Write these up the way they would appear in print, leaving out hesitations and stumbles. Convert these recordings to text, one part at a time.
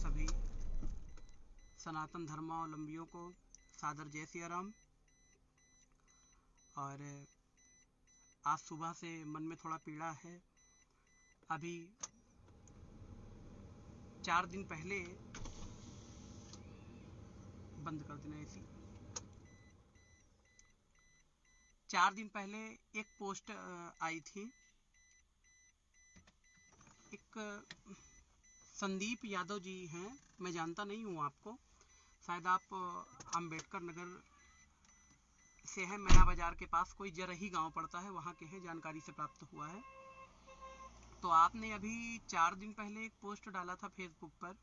सभी सनातन धर्मावलंबियों को सादर जय सिया राम। और आज सुबह से मन में थोड़ा पीड़ा है। अभी 4 दिन पहले बंद कर देना एसी। 4 दिन पहले एक पोस्ट आई थी। एक संदीप यादव जी हैं, मैं जानता नहीं हूँ आपको, शायद आप अंबेडकर नगर से हैं, मैना बाजार के पास कोई जरही गांव पड़ता है, वहाँ के हैं, जानकारी से प्राप्त हुआ है। तो आपने अभी 4 दिन पहले एक पोस्ट डाला था फेसबुक पर।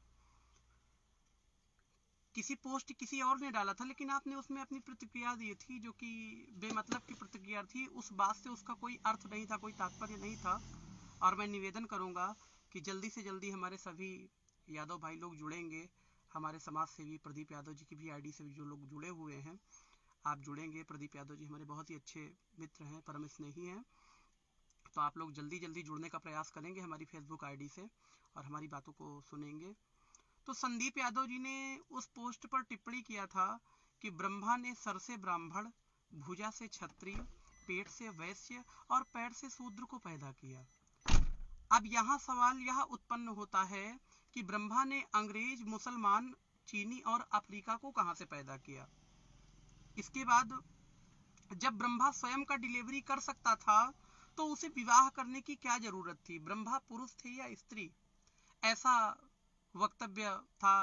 किसी पोस्ट किसी और ने डाला था, लेकिन आपने उसमें अपनी प्रतिक्रिया दी थी जो कि बेमतलब की प्रतिक्रिया थी। उस बात से उसका कोई अर्थ नहीं था, कोई तात्पर्य नहीं था। और मैं निवेदन करूंगा कि जल्दी से जल्दी हमारे सभी यादव भाई लोग जुड़ेंगे। हमारे समाज सेवी प्रदीप यादव जी की भी आईडी से जो लोग जुड़े हुए हैं, आप जुड़ेंगे। प्रदीप यादव जी हमारे बहुत ही अच्छे मित्र हैं, परम स्नेही हैं। तो आप लोग जल्दी जल्दी जुड़ने का प्रयास करेंगे हमारी फेसबुक आईडी से और हमारी बातों को सुनेंगे। तो संदीप यादव जी ने उस पोस्ट पर टिप्पणी किया था कि ब्रह्मा ने सर से ब्राह्मण, भुजा से क्षत्रिय, पेट से वैश्य और पैर से शूद्र को पैदा किया। अब यहाँ सवाल यह उत्पन्न होता है कि ब्रह्मा ने अंग्रेज, मुसलमान, चीनी और अफ्रीका को कहां से पैदा किया। इसके बाद जब ब्रह्मा स्वयं का डिलीवरी कर सकता था तो उसे विवाह करने की क्या जरूरत थी। ब्रह्मा पुरुष थे या स्त्री, ऐसा वक्तव्य था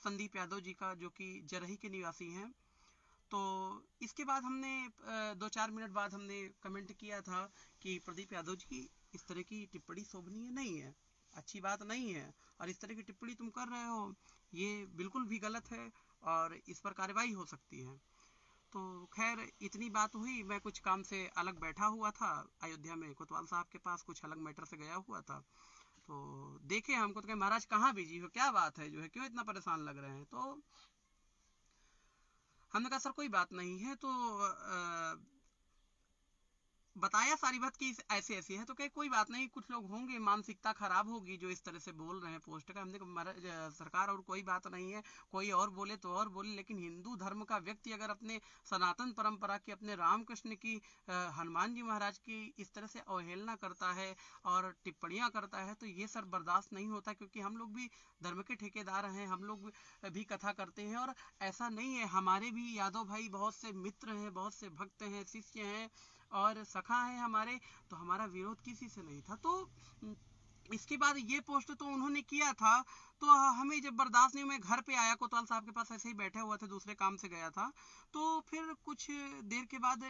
संदीप यादव जी का, जो कि जरही के निवासी हैं। तो इसके बाद हमने 2-4 मिनट बाद हमने कमेंट किया था कि प्रदीप यादव जी, इस तरह की टिप्पणी शोभनीय नहीं है, अच्छी बात नहीं है, और इस तरह की टिप्पणी तुम कर रहे हो, ये बिल्कुल भी गलत है और इस पर कार्रवाई हो सकती है। तो खैर इतनी बात हुई। मैं कुछ काम से अलग बैठा हुआ था अयोध्या में, कोतवाल साहब के पास कुछ अलग मैटर से गया हुआ था। तो देखे हमको तो कहे, महाराज कहाँ बिजी हो, क्या बात है, जो है क्यों इतना परेशान लग रहे हैं। तो हमने कहा सर कोई बात नहीं है। तो बताया सारी बात कि ऐसे ऐसी है। तो कहे कोई बात नहीं, कुछ लोग होंगे, मानसिकता खराब होगी जो इस तरह से बोल रहे हैं पोस्ट का। हमने कहा सरकार और कोई बात नहीं है, कोई और बोले तो और बोले, लेकिन हिंदू धर्म का व्यक्ति अगर अपने सनातन परंपरा की, अपने रामकृष्ण की, हनुमान जी महाराज की इस तरह से अवहेलना करता है और टिप्पणियां करता है तो ये सर बर्दाश्त नहीं होता। क्योंकि हम लोग भी धर्म के ठेकेदार हैं, हम लोग भी कथा करते हैं, और ऐसा नहीं है, हमारे भी यादव भाई बहुत से मित्र हैं, बहुत से भक्त हैं, शिष्य हैं और सखा है हमारे। तो हमारा विरोध किसी से नहीं था। तो इसके बाद ये पोस्ट तो उन्होंने किया था, तो हमें जब बर्दाश्त नहीं, मैं घर पे आया, कोतवाल साहब के पास ऐसे ही बैठे हुआ थे, दूसरे काम से गया था। तो फिर कुछ देर के बाद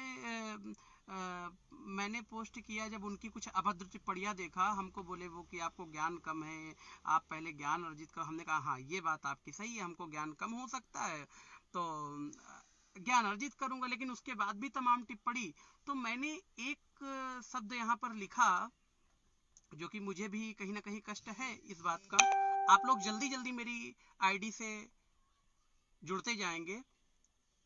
मैंने पोस्ट किया, जब उनकी कुछ अभद्र टिप्पणियां देखा, हमको बोले वो कि आपको ज्ञान कम है, आप पहले ज्ञान अर्जित करो। हमने कहा हाँ ये बात आपकी सही है, हमको ज्ञान कम हो सकता है, तो ज्ञान अर्जित करूंगा। लेकिन उसके बाद भी तमाम टिप्पणी, तो मैंने एक शब्द यहाँ पर लिखा जो कि मुझे भी कहीं ना कहीं कष्ट है इस बात का। आप लोग जल्दी जल्दी मेरी आईडी से जुड़ते जाएंगे,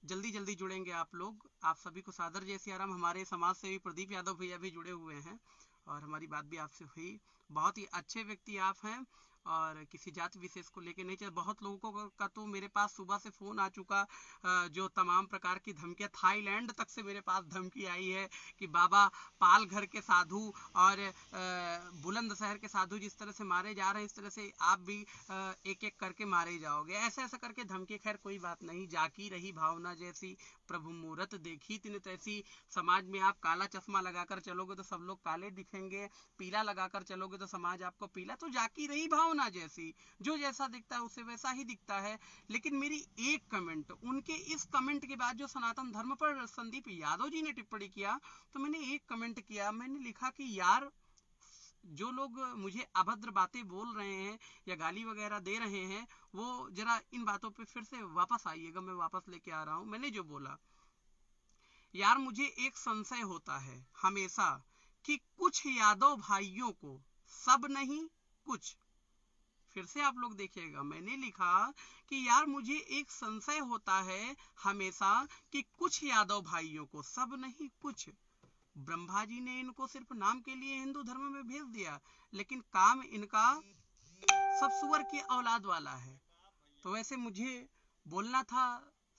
जल्दी जल्दी जुड़ेंगे आप लोग। आप सभी को सादर जय सिया राम। हमारे समाज सेवी प्रदीप यादव भैया भी जुड़े हुए हैं और हमारी बात भी आपसे हुई। बहुत ही अच्छे व्यक्ति आप हैं और किसी जाति विशेष को लेके नहीं चाहिए। बहुत लोगों का तो मेरे पास सुबह से फोन आ चुका, जो तमाम प्रकार की धमकियां, थाईलैंड तक से मेरे पास धमकी आई है कि बाबा पाल घर के साधु और बुलंदशहर के साधु जिस तरह से मारे जा रहे हैं, इस तरह से आप भी एक एक करके मारे जाओगे, ऐसे ऐसा करके धमकी। खैर कोई बात नहीं, जाकी रही भावना जैसी, प्रभु मूरत देखी तिन तैसी। समाज में आप काला चश्मा लगाकर चलोगे तो सब लोग काले दिखेंगे, पीला लगाकर चलोगे तो समाज आपको पीला। तो जाकी रही भावना जैसी, जो जैसा दिखता है उसे वैसा ही दिखता है। लेकिन मेरी एक कमेंट, उनके इस कमेंट के बाद जो सनातन धर्म पर संदीप यादव जी ने टिप्पणी किया, तो मैंने एक कमेंट किया, मैंने लिखा कि यार जो लोग मुझे अभद्र बातें बोल रहे हैं या गाली वगैरह दे रहे हैं, वो जरा इन बातों पे फिर से वापस आइएगा। मैं वापस लेके आ रहा हूं। मैंने जो बोला, यार मुझे एक संशय होता है हमेशा कि कुछ यादव भाइयों को, सब नहीं कुछ, फिर से आप लोग देखिएगा, मैंने लिखा कि यार मुझे एक संशय होता है हमेशा कि कुछ यादव भाइयों को, सब नहीं कुछ, ब्रह्मा जी ने इनको सिर्फ नाम के लिए हिंदू धर्म में भेज दिया, लेकिन काम इनका सब सुअर की औलाद वाला है। तो वैसे मुझे बोलना था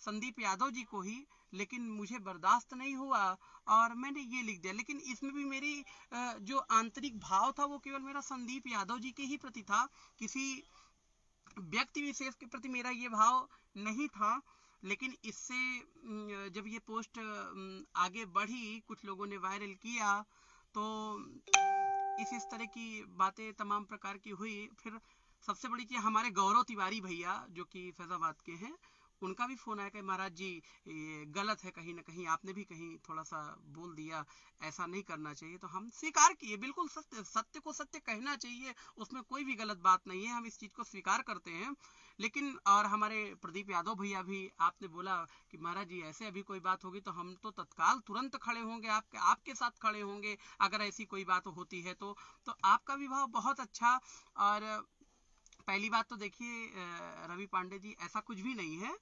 संदीप यादव जी को ही, लेकिन मुझे बर्दाश्त नहीं हुआ और मैंने ये लिख दिया। लेकिन इसमें भी मेरी जो आंतरिक भाव था वो केवल मेरा संदीप यादव जी के ही प्रति था, किसी व्यक्ति विशेष के प्रति मेरा ये भाव नहीं था। लेकिन इससे जब ये पोस्ट आगे बढ़ी, कुछ लोगों ने वायरल किया, तो इस तरह की बातें तमाम प्रकार की हुई। फिर सबसे बड़ी चीज, हमारे गौरव तिवारी भैया जो कि फैजाबाद के हैं, उनका भी फोन आया कि महाराज जी ये गलत है, कहीं ना कहीं आपने भी कहीं थोड़ा सा बोल दिया, ऐसा नहीं करना चाहिए। तो हम स्वीकार किए, बिल्कुल सत्य, सत्य को सत्य कहना चाहिए, उसमें कोई भी गलत बात नहीं है, हम इस चीज को स्वीकार करते हैं। लेकिन और हमारे प्रदीप यादव भैया भी, आपने बोला कि महाराज जी ऐसे अभी कोई बात होगी तो हम तो तत्काल तुरंत खड़े होंगे, आपके साथ खड़े होंगे अगर ऐसी कोई बात होती है तो आपका विभाग बहुत अच्छा। और पहली बात तो देखिए रवि पांडे जी, ऐसा कुछ भी नहीं है,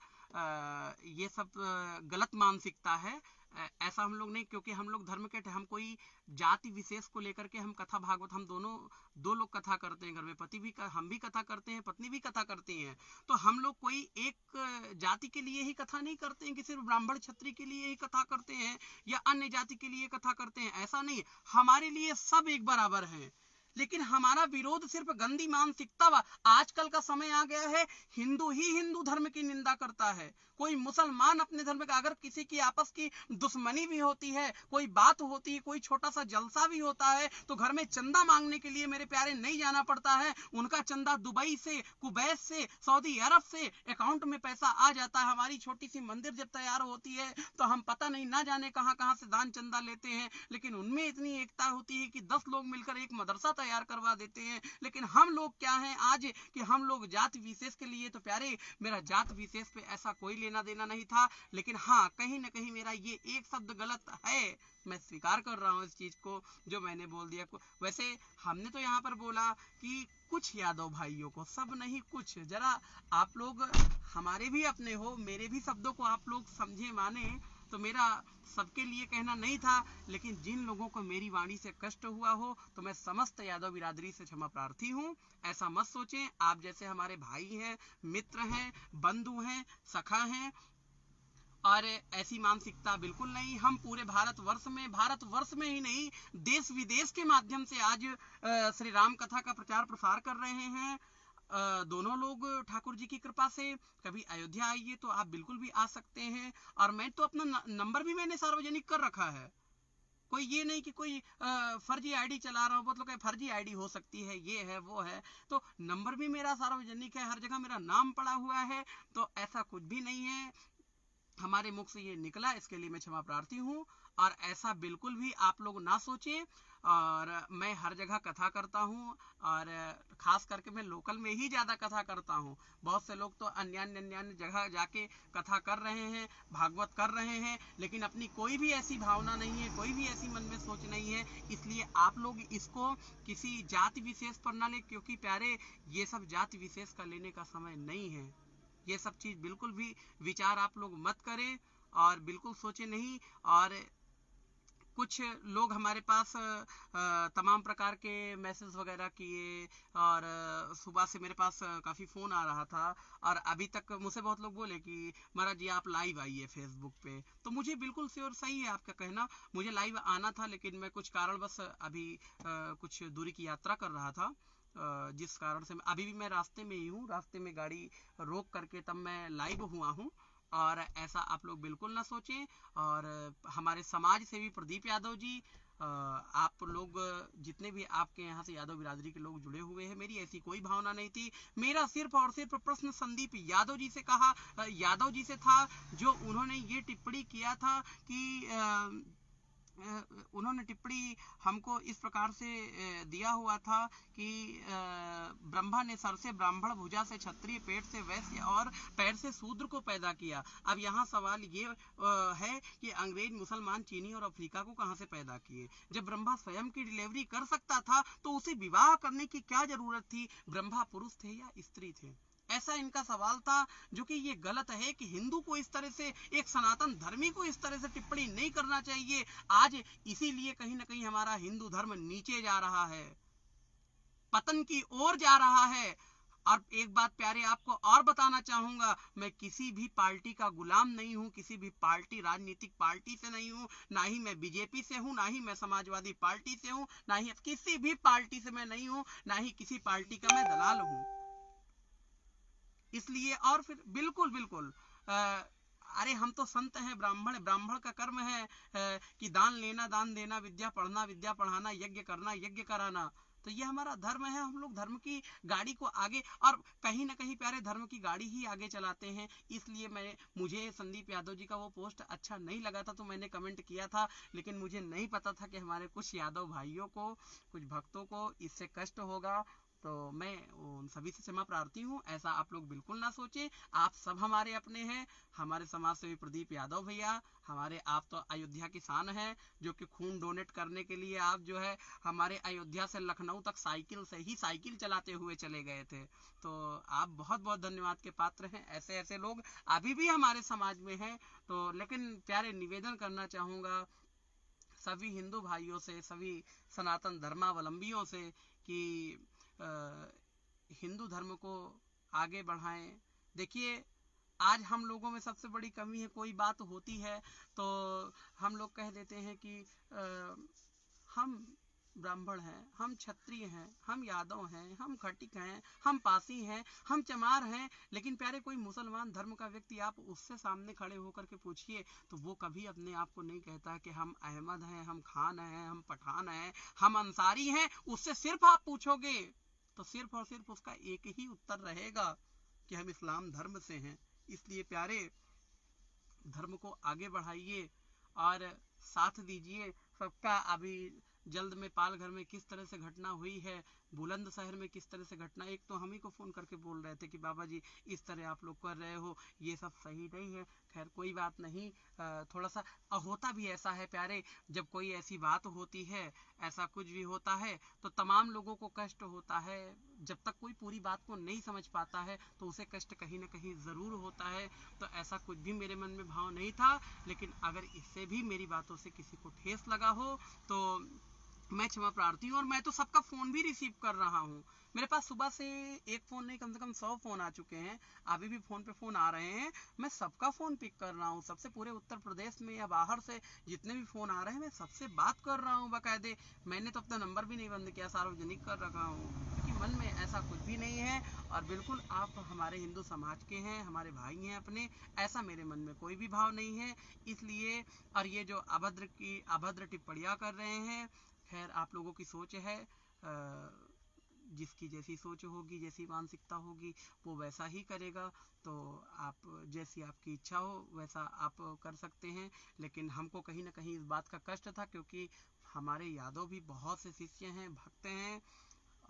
ये सब गलत मानसिकता है। ऐसा हम लोग नहीं, क्योंकि हम लोग धर्म के, हम कोई जाति विशेष को लेकर के हम कथा भागवत, हम दोनों दो लोग कथा करते हैं घर में, पति भी हम भी कथा करते हैं, पत्नी भी कथा करती हैं। तो हम लोग कोई एक जाति के लिए ही कथा नहीं करते हैं कि सिर्फ ब्राह्मण क्षत्रिय के लिए ही कथा करते हैं या अन्य जाति के लिए कथा करते हैं, ऐसा नहीं। हमारे लिए सब एक बराबर हैं। लेकिन हमारा विरोध सिर्फ गंदी मानसिकता वा, आजकल का समय आ गया है हिंदू ही हिंदू धर्म की निंदा करता है। कोई मुसलमान अपने धर्म का, अगर किसी की आपस की दुश्मनी भी होती है, कोई बात होती है, कोई छोटा सा जलसा भी होता है, तो घर में चंदा मांगने के लिए मेरे प्यारे नहीं जाना पड़ता है। उनका चंदा दुबई से, कुवैत से, सऊदी अरब से अकाउंट में पैसा आ जाता है। हमारी छोटी सी मंदिर जब तैयार होती है तो हम पता नहीं ना जाने कहां कहां से दान चंदा लेते हैं, लेकिन उनमें इतनी एकता होती है कि 10 लोग मिलकर एक मदरसा तैयार करवा देते हैं। लेकिन हम लोग क्या हैं आज कि हम लोग जाति विशेष के लिए, तो प्यारे मेरा जात विशेष पे ऐसा कोई लेना देना नहीं था। लेकिन हाँ, कहीं ना कहीं मेरा ये एक शब्द गलत है, मैं स्वीकार कर रहा हूँ इस चीज को जो मैंने बोल दिया। वैसे हमने तो यहाँ पर बोला कि कुछ यादव भाइयों को, सब नहीं कुछ, जरा आप लोग हमारे भी अपने हो, मेरे भी शब्दों को आप लोग समझे माने। तो मेरा सबके लिए कहना नहीं था, लेकिन जिन लोगों को मेरी वाणी से कष्ट हुआ हो तो मैं समस्त यादव बिरादरी से क्षमा प्रार्थी हूँ। ऐसा मत सोचें, आप जैसे हमारे भाई हैं, मित्र हैं, बंधु हैं, सखा हैं, और ऐसी मानसिकता बिल्कुल नहीं। हम पूरे भारतवर्ष में ही नहीं, देश विदेश के माध्यम से आज श्री राम कथा का प्रचार प्रसार कर रहे हैं। दोनों लोग ठाकुर जी की कृपा से। कभी अयोध्या आइए तो आप बिल्कुल भी आ सकते हैं। और मैं तो अपना नंबर भी मैंने सार्वजनिक कर रखा है। कोई ये नहीं कि कोई फर्जी आईडी चला रहा हूँ, बहुत लोग फर्जी आईडी हो सकती है, ये है वो है, तो नंबर भी मेरा सार्वजनिक है, हर जगह मेरा नाम पड़ा हुआ है। तो ऐसा कुछ भी नहीं है, हमारे मुख से ये निकला, इसके लिए मैं क्षमा प्रार्थी हूँ। और ऐसा बिल्कुल भी आप लोग ना सोचें। और मैं हर जगह कथा करता हूँ, और खास करके मैं लोकल में ही ज्यादा कथा करता हूँ। बहुत से लोग तो अन्य जगह जाके कथा कर रहे हैं, भागवत कर रहे हैं, लेकिन अपनी कोई भी ऐसी भावना नहीं है, कोई भी ऐसी मन में सोच नहीं है। इसलिए आप लोग इसको किसी जाति विशेष पर ना ले, क्योंकि प्यारे ये सब जाति विशेष का लेने का समय नहीं है। ये सब चीज बिल्कुल भी विचार आप लोग मत करें और बिल्कुल सोचे नहीं। और कुछ लोग हमारे पास तमाम प्रकार के मैसेज वगैरह किए, और सुबह से मेरे पास काफ़ी फ़ोन आ रहा था, और अभी तक मुझसे बहुत लोग बोले कि महाराज जी आप लाइव आइए फेसबुक पे। तो मुझे बिल्कुल श्योर, सही है आपका कहना, मुझे लाइव आना था, लेकिन मैं कुछ कारणवश अभी कुछ दूरी की यात्रा कर रहा था, जिस कारण से अभी भी मैं रास्ते में ही हूँ, रास्ते में गाड़ी रोक करके तब मैं लाइव हुआ हूँ। और ऐसा आप लोग बिल्कुल ना सोचें। और हमारे समाज से भी प्रदीप यादव जी, आप लोग जितने भी आपके यहाँ से यादव बिरादरी के लोग जुड़े हुए हैं, मेरी ऐसी कोई भावना नहीं थी। मेरा सिर्फ और सिर्फ प्रश्न संदीप यादव जी से कहा, यादव जी से था, जो उन्होंने ये टिप्पणी किया था कि उन्होंने टिप्पणी हमको इस प्रकार से दिया हुआ था कि ब्रह्मा ने सर से ब्राह्मण, भुजा से क्षत्रिय, पेट से वैश्य और पैर से शूद्र को पैदा किया। अब यहाँ सवाल ये है कि अंग्रेज, मुसलमान, चीनी और अफ्रीका को कहाँ से पैदा किए? जब ब्रह्मा स्वयं की डिलीवरी कर सकता था तो उसे विवाह करने की क्या जरूरत थी? ब्रह्मा पुरुष थे या स्त्री थे? ऐसा इनका सवाल था, जो कि ये गलत है कि हिंदू को इस तरह से, एक सनातन धर्मी को इस तरह से टिप्पणी नहीं करना चाहिए। आज इसीलिए कहीं ना कहीं हमारा हिंदू धर्म नीचे जा रहा है। पतन की ओर जा रहा है। और एक बात प्यारे आपको और बताना चाहूंगा, मैं किसी भी पार्टी का गुलाम नहीं हूं, किसी भी पार्टी राजनीतिक पार्टी से नहीं हूं, ना ही मैं बीजेपी से हूं, ना ही मैं समाजवादी पार्टी से हूं, ना ही किसी भी पार्टी से मैं नहीं हूं, ना ही किसी पार्टी का मैं दलाल हूं। इसलिए और फिर बिल्कुल बिल्कुल अरे हम तो संत हैं, ब्राह्मण, ब्राह्मण का कर्म है कि दान लेना दान देना, विद्या पढ़ना विद्या पढ़ाना, यज्ञ करना यज्ञ कराना। तो ये हमारा धर्म है, हम लोग धर्म की गाड़ी को आगे, और कहीं ना कहीं प्यारे धर्म की गाड़ी ही आगे चलाते हैं। इसलिए मुझे संदीप यादव जी का वो पोस्ट अच्छा नहीं लगा था, तो मैंने कमेंट किया था, लेकिन मुझे नहीं पता था कि हमारे कुछ यादव भाइयों को, कुछ भक्तों को इससे कष्ट होगा। तो मैं उन सभी से क्षमा प्रार्थी हूँ, ऐसा आप लोग बिल्कुल ना सोचें। आप सब हमारे अपने हैं, हमारे समाज सेवी प्रदीप यादव भैया, हमारे, आप तो अयोध्या की शान है, जो कि खून डोनेट करने के लिए आप जो है हमारे अयोध्या से लखनऊ तक साइकिल से ही साइकिल चलाते हुए चले गए थे। तो आप बहुत बहुत धन्यवाद के पात्र हैं। ऐसे ऐसे लोग अभी भी हमारे समाज में हैं। तो लेकिन प्यारे निवेदन करना चाहूंगा सभी हिंदू भाइयों से, सभी सनातन धर्मावलंबियों से कि हिंदू धर्म को आगे बढ़ाएं। देखिए, आज हम लोगों में सबसे बड़ी कमी है, कोई बात होती है तो हम लोग कह देते हैं कि हम ब्राह्मण हैं, हम क्षत्रिय हैं, हम यादव हैं, हम खटिक हैं, हम पासी हैं, हम चमार हैं। लेकिन प्यारे कोई मुसलमान धर्म का व्यक्ति, आप उससे सामने खड़े होकर के पूछिए तो वो कभी अपने आप को नहीं कहता कि हम अहमद हैं, हम खान हैं, हम पठान हैं, हम अंसारी हैं। उससे सिर्फ आप पूछोगे तो सिर्फ और सिर्फ उसका एक ही उत्तर रहेगा कि हम इस्लाम धर्म से हैं। इसलिए प्यारे, धर्म को आगे बढ़ाइए और साथ दीजिए सबका। अभी जल्द में पालघर में किस तरह से घटना हुई है, बुलंदशहर में किस तरह से घटना, एक तो हम ही को फोन करके बोल रहे थे कि बाबा जी इस तरह आप लोग कर रहे हो, ये सब सही नहीं है। खैर कोई बात नहीं, थोड़ा सा होता भी ऐसा है प्यारे, जब कोई ऐसी बात होती है, ऐसा कुछ भी होता है तो तमाम लोगों को कष्ट होता है। जब तक कोई पूरी बात को नहीं समझ पाता है तो उसे कष्ट कहीं ना कहीं जरूर होता है। तो ऐसा कुछ भी मेरे मन में भाव नहीं था, लेकिन अगर इससे भी मेरी बातों से किसी को ठेस लगा हो तो मैं क्षमा प्रार्थी हूँ। और मैं तो सबका फोन भी रिसीव कर रहा हूँ। मेरे पास सुबह से एक फोन नहीं, कम से कम 100 फोन आ चुके हैं, अभी भी फोन पे फोन आ रहे हैं। मैं सबका फोन पिक कर रहा हूँ, सबसे पूरे उत्तर प्रदेश में या बाहर से जितने भी फोन आ रहे हैं मैं सबसे बात कर रहा हूँ बाकायदे। मैंने तो अपना नंबर भी नहीं बंद किया, सार्वजनिक कर रखा हूँ, क्योंकि मन में ऐसा कुछ भी नहीं है। और बिल्कुल आप हमारे हिंदू समाज के हैं, हमारे भाई हैं अपने, ऐसा मेरे मन में कोई भी भाव नहीं है। इसलिए, और ये जो अभद्र टिप्पणियां कर रहे हैं, खैर आप लोगों की सोच है, जिसकी जैसी सोच होगी, जैसी मानसिकता होगी, वो वैसा ही करेगा। तो आप, जैसी आपकी इच्छा हो वैसा आप कर सकते हैं। लेकिन हमको कहीं ना कहीं इस बात का कष्ट था, क्योंकि हमारे यादव भी बहुत से शिष्य हैं, भक्त हैं,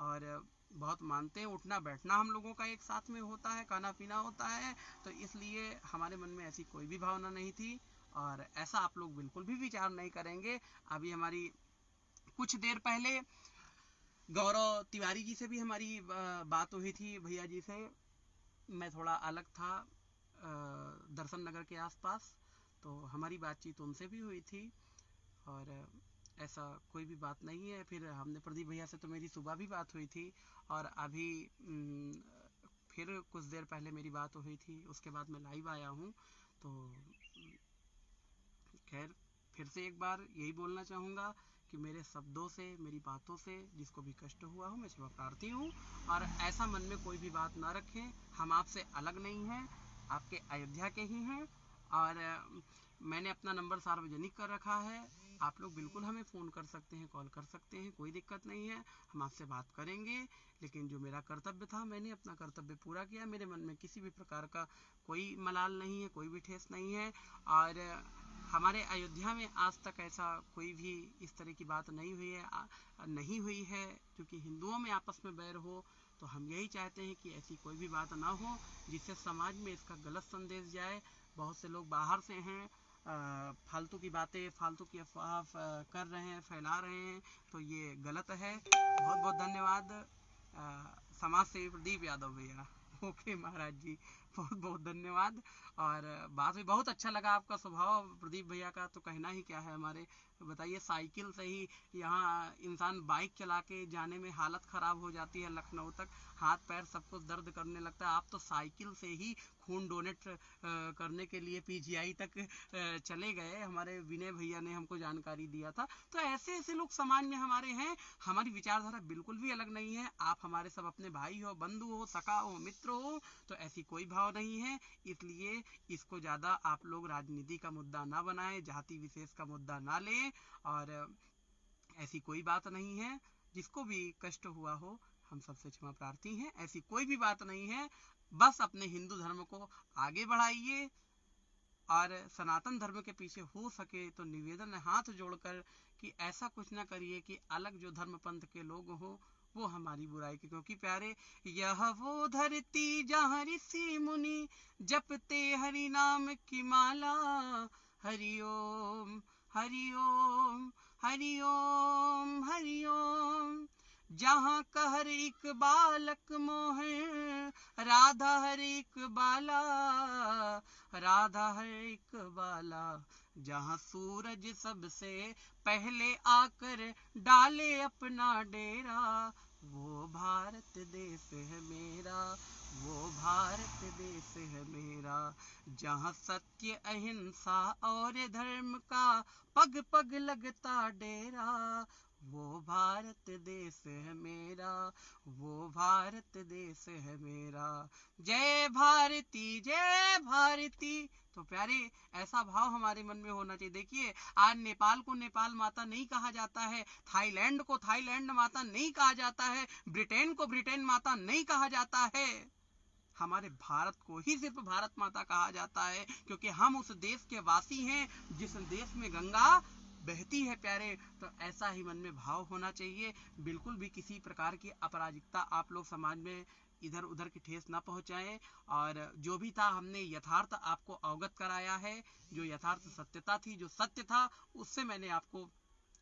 और बहुत मानते हैं। उठना बैठना हम लोगों का एक साथ में होता है, खाना पीना होता है। तो इसलिए हमारे मन में ऐसी कोई भी भावना नहीं थी, और ऐसा आप लोग बिल्कुल भी विचार नहीं करेंगे। अभी हमारी कुछ देर पहले गौरव तिवारी जी से भी हमारी बात हुई थी, भैया जी से। मैं थोड़ा अलग था, दर्शन नगर के आसपास, तो हमारी बातचीत उनसे भी हुई थी, और ऐसा कोई भी बात नहीं है। फिर हमने प्रदीप भैया से तो मेरी सुबह भी बात हुई थी, और अभी फिर कुछ देर पहले मेरी बात हुई थी, उसके बाद मैं लाइव आया हूँ। तो खैर फिर से एक बार यही बोलना चाहूँगा कि मेरे शब्दों से, मेरी बातों से जिसको भी कष्ट हुआ हो, मैं क्षमा प्रार्थी हूँ। और ऐसा मन में कोई भी बात ना रखें, हम आपसे अलग नहीं हैं, आपके अयोध्या के ही हैं। और मैंने अपना नंबर सार्वजनिक कर रखा है, आप लोग बिल्कुल हमें फ़ोन कर सकते हैं, कॉल कर सकते हैं, कोई दिक्कत नहीं है, हम आपसे बात करेंगे। लेकिन जो मेरा कर्तव्य था, मैंने अपना कर्तव्य पूरा किया। मेरे मन में किसी भी प्रकार का कोई मलाल नहीं है, कोई भी ठेस नहीं है। और हमारे अयोध्या में आज तक ऐसा कोई भी इस तरह की बात नहीं हुई है, क्योंकि हिंदुओं में आपस में बैर हो। तो हम यही चाहते हैं कि ऐसी कोई भी बात ना हो जिससे समाज में इसका गलत संदेश जाए। बहुत से लोग बाहर से हैं, फालतू की बातें, फालतू की अफवाह कर रहे हैं, फैला रहे हैं, तो ये गलत है। बहुत बहुत धन्यवाद। समाज सेवी प्रदीप यादव भैया। ओके महाराज जी। बहुत बहुत धन्यवाद। और बात भी बहुत अच्छा लगा आपका स्वभाव प्रदीप भैया का, तो कहना ही क्या है हमारे। बताइए, साइकिल से ही यहाँ इंसान बाइक चला के जाने में हालत खराब हो जाती है लखनऊ तक, हाथ पैर सब कुछ दर्द करने लगता है। आप तो साइकिल से ही खून डोनेट करने के लिए पीजीआई तक चले गए, हमारे विनय भैया ने हमको जानकारी दिया था। तो ऐसे ऐसे लोग समाज में हमारे हैं। हमारी विचारधारा बिल्कुल भी अलग नहीं है। आप हमारे सब अपने भाई हो, बंधु हो, सखा हो, मित्र हो, तो ऐसी कोई भाव नहीं है। इसलिए इसको ज्यादा आप लोग राजनीति का मुद्दा ना बनाएं, जाति विशेष का मुद्दा ना लें। और ऐसी कोई बात नहीं है। जिसको भी कष्ट हुआ हो, हम सबसे क्षमा प्रार्थी हैं। ऐसी कोई भी बात नहीं है। बस अपने हिंदू धर्म को आगे बढ़ाइए, और सनातन धर्म के पीछे हो सके तो निवेदन है हाथ जोड़कर कि ऐसा कुछ ना करिए कि अलग जो धर्म पंथ के लोग हो वो हमारी बुराई की। क्योंकि प्यारे, यह वो धरती जहाँ ऋषि मुनि जपते हरि नाम की माला, हरिओम हरिओम हरिओम हरिओम। जहाँ कहर एक बालक मोहन, राधा हर एक बाला, राधा हर एक बाला। जहाँ सूरज सबसे पहले आकर डाले अपना डेरा, वो भारत देश है मेरा, वो भारत देश है मेरा। जहाँ सत्य अहिंसा और धर्म का पग पग लगता डेरा, वो भारत देश है मेरा, वो भारत देश है मेरा। जय भारती, जय भारती। तो प्यारे, ऐसा भाव हमारे मन में होना चाहिए। देखिए, आज नेपाल को नेपाल माता नहीं कहा जाता है, थाईलैंड को थाईलैंड माता नहीं कहा जाता है, ब्रिटेन को ब्रिटेन माता नहीं कहा जाता है। हमारे भारत को ही सिर्फ भारत माता कहा जाता है, क्योंकि हम उस देश के वासी हैं जिस देश में गंगा बहती है। प्यारे, तो ऐसा ही मन में भाव होना चाहिए। बिल्कुल भी किसी प्रकार की अपराजिकता आप लोग समाज में इधर उधर की ठेस ना पहुंचाएं। और जो भी था हमने यथार्थ आपको अवगत कराया है। जो यथार्थ सत्यता थी, जो सत्य था, उससे मैंने आपको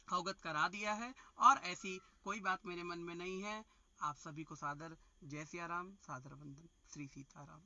अवगत करा दिया है। और ऐसी कोई बात मेरे मन में नहीं है। आप सभी को सादर जय सिया राम, सादर वंदन, श्री सीताराम।